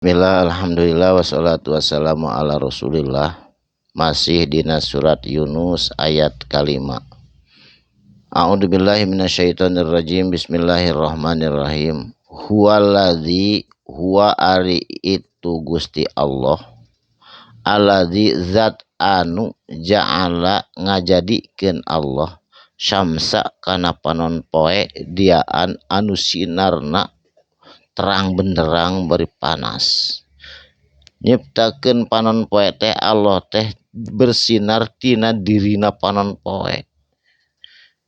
Bismillah, alhamdulillah, wassalatu wassalamu ala rasulillah. Masih dina surat Yunus ayat kalima. A'udzubillahi minasyaitonirrajim. Bismillahirrahmanirrahim. Huwaladzi huwa ari itu Gusti Allah. Alladzi zat anu ja'ala ngajadikeun Allah syamsa kana panon poe diaan anu sinarna terang benderang beri panas. Nyiptakeun panon poe teh Allah teh bersinar tina dirina panon poe.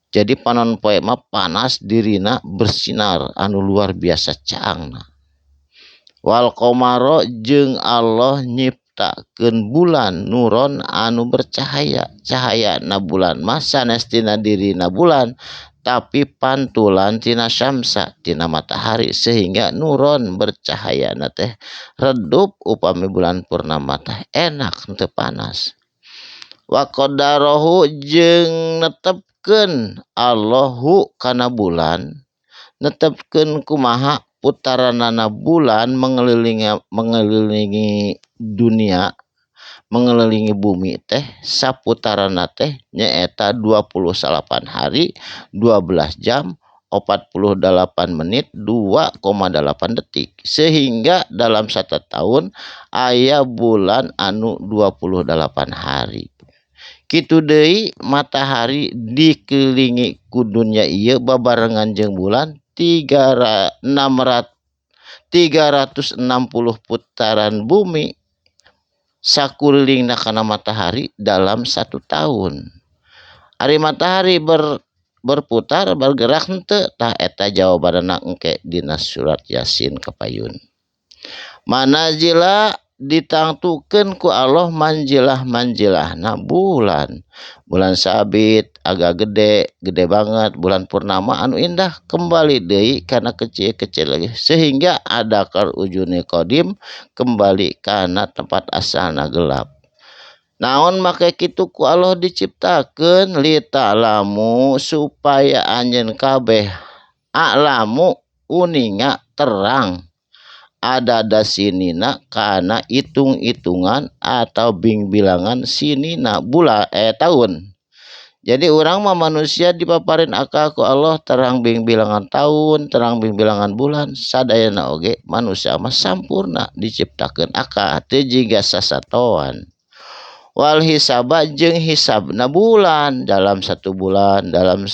Jadi panon poe mah panas, dirina bersinar anu luar biasa caangna. Wal qamaro jeung Allah nyiptakeun bulan nuron anu bercahaya. Cahayana bulan mah sanes tina dirina bulan tapi pantulan tina syamsa tina matahari sehingga nuron bercahaya teh redup upami bulan purnama teh enak teu panas. Wa qadarahu jeung netepkeun Allahu kana bulan, netepkeun kumaha putaranana bulan mengelilingi dunia, mengelilingi bumi teh saputarana teh nyaeta 28 hari 12 jam 48 menit 2,8 detik sehingga dalam 1 tahun aya bulan anu 28 hari. Kitu deui matahari dikelilingi ku dunya ieu babarengan jeung bulan 360 putaran bumi sakulilingna kana matahari dalam 1 tahun. Ari matahari berputar bergerak henteu tah eta jawabanna engke dina surat Yasin kapayun. Manazila ditangtukeun ku Allah manjilah-manjilahna bulan. Bulan sabit agak gede banget, bulan purnama anu indah kembali deui kana kecil-kecil lagi sehingga ada kal ujune qadim kembali kana tempat asalna gelap. Naon make kitu ku Allah diciptakeun litalamu supaya anjeun kabeh a'lamu uninga terang ada sinina kana hitung-hitungan atau bilangan sinina bulan tahun. Jadi orang mah manusia dipaparin akal ku Allah terang bilangan tahun, terang bilangan bulan, sadayana oge manusia mah sampurna diciptakeun akal teu jiga sasatoan. Wal hisaba jeung hisabna bulan dalam 1 bulan, dalam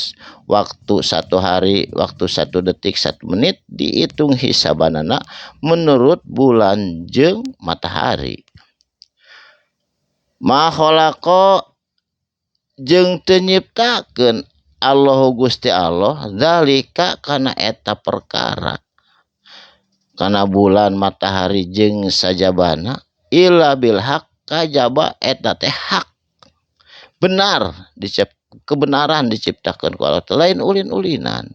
waktu 1 hari, waktu 1 detik 1 menit dihitung hisabanana menurut bulan jeung matahari. Ma khalaqa jeung teu nyiptakeun Allahu Gusti Allah zalika kana eta perkara kana bulan matahari jeung sajabana illa bil haq kajaba eta teh hak benar kebenaran diciptakeun ku Allah lain ulin-ulinan.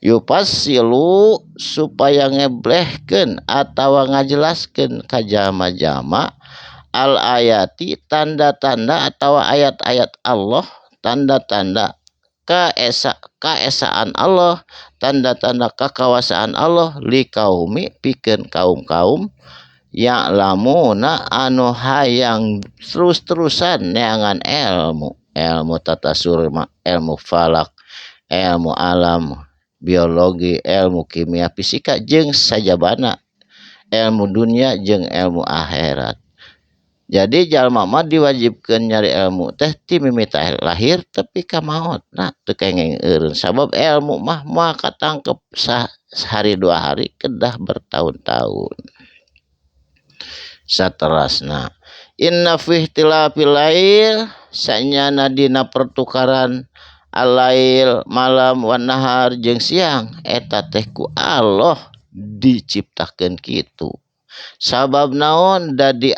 Yupassilu supaya ngeblehkeun atawa ngajelaskeun ka jalma-jalma al ayati tanda-tanda atawa ayat-ayat Allah, tanda-tanda kaesaan Allah, tanda-tanda kekuasaan Allah li kaumi pikeun kaum-kaum ya'lamuna anu hayang terus-terusan neangan ilmu tata surma, ilmu falak, ilmu alam, biologi, ilmu kimia, fisika jeung sajabana ilmu dunia jeung ilmu akhirat. Jadi jalma mah diwajibkeun nyari ilmu teh ti mimiti lahir tapi ka maot. Nah teu kenging eureun sabab ilmu mah moal katangkep sehari 2 hari kedah bertahun-tahun. Saterasna inna fi ihtilafil lail sanyana dina pertukaran alail malam wan nahar jeung siang eta teh ku Allah diciptakeun kitu. Sabab naon da di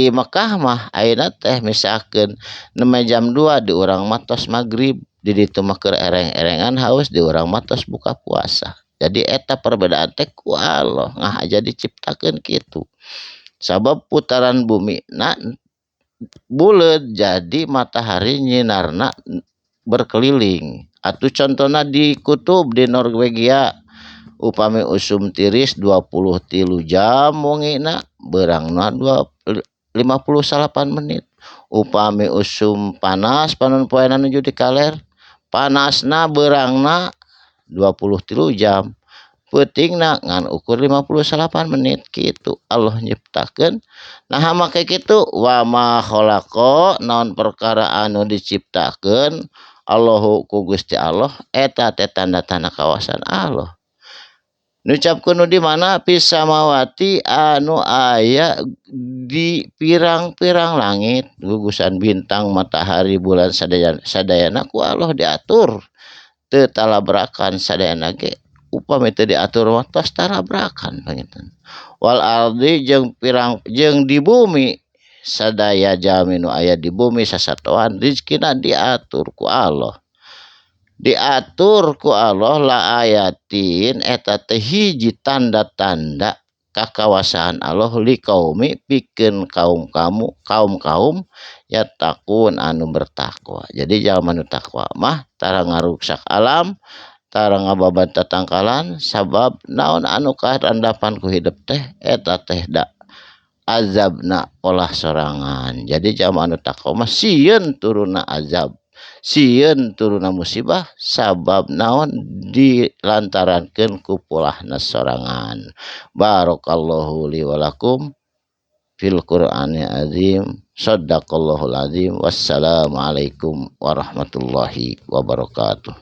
Mekah mah ayeuna teh misalkeun nemeh jam 2 di urang mah tos magrib, di ditu mah keur ereng-erengan haus di urang mah tos buka puasa. Jadi eta perbedaan teh ku Allah ngahaja diciptakeun kitu. Sabab putaran bumi buleud jadi matahari nyinarna berkeliling. Atuh contohna di kutub di Norwegia upami usum tiris 23 jam wongina beurangna 58 menit. Upami usum panas panon poena nuju di kaler panasna beurangna 23 jam, peutingna ngan ukur 58 menit gitu Allah nyiptakeun. Nah make kitu wa ma khalaqa naon perkara anu diciptakeun Allahu ku Gusti Allah eta teh tanda-tanda kawasan Allah. Nucapkeun nu di mana pisamawati anu aya di pirang-pirang langit gugusan bintang matahari bulan sadayana ku Allah diatur teu talabrakan sadayana ge upami teu diatur mah tos talabrakan panginten. Wal ardi jeung di bumi sadaya jalmi nu aya di bumi sasatoan rezekina diatur ku Allah. Diatur ku Allah la ayatin eta teh hiji tanda-tanda kakawasaan Allah li qaumi pikeun kaum ya takun anu bertakwa. Jadi jalma nu takwa mah tara ngaruksak alam, tara ngababan tatangkalan sabab naon anu karandapan ku hidup teh eta teh da azabna olah sorangan. Jadi jalma anu takwa mah sieun turunna azab, sieun turunna musibah sabab naon dilantarankeun ku polahna sorangan. Barakallahu li wa lakum fil Qur'anil azim. Shadaqallahul azim. Wassalamualaikum warahmatullahi wabarakatuh.